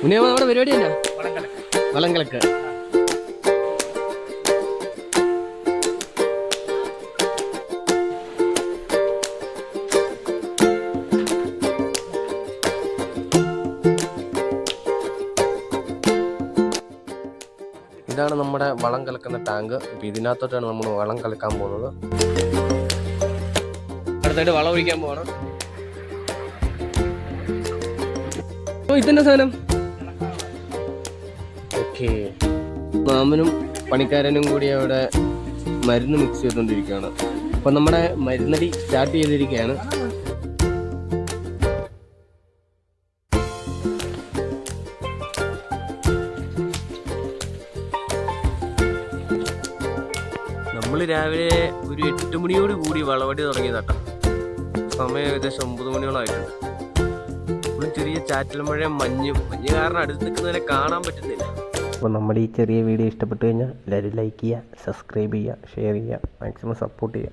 ഉണ്ണിയമ്മ നമ്മുടെ പരിപാടി എന്നാ? വളം കലക്ക്. ഇതാണ് നമ്മുടെ വളം കലക്കുന്ന ടാങ്ക്. ഇപ്പം ഇതിനകത്തോട്ടാണ് നമ്മൾ വളം കലക്കാൻ പോകുന്നത്. അടുത്തായിട്ട് വളം ഒഴിക്കാൻ പോകണം. ഇതെന്നെ സാധനം. ഓക്കെ, മാമനും പണിക്കാരനും കൂടി അവിടെ മരുന്ന് മിക്സ് ചെയ്തുകൊണ്ടിരിക്കുകയാണ്. അപ്പം നമ്മുടെ മരുന്നടി സ്റ്റാർട്ട് ചെയ്തിരിക്കുകയാണ്. നമ്മൾ രാവിലെ ഒരു 8 മണിയോട് കൂടി വളവടി തുടങ്ങിയതാട്ടോ. സമയം ഏകദേശം 9 മണിയോളമായിട്ടുണ്ട്. ഇപ്പോൾ ചെറിയ ചാറ്റൽ മഴ, മഞ്ഞ് കാരണം അടുത്ത് നിൽക്കുന്നതിനെ കാണാൻ പറ്റുന്നില്ല. അപ്പോൾ നമ്മുടെ ഈ ചെറിയ വീഡിയോ ഇഷ്ടപ്പെട്ട് കഴിഞ്ഞാൽ എല്ലാവരും ലൈക്ക് ചെയ്യുക, സബ്സ്ക്രൈബ് ചെയ്യുക, ഷെയർ ചെയ്യുക, മാക്സിമം സപ്പോർട്ട് ചെയ്യുക.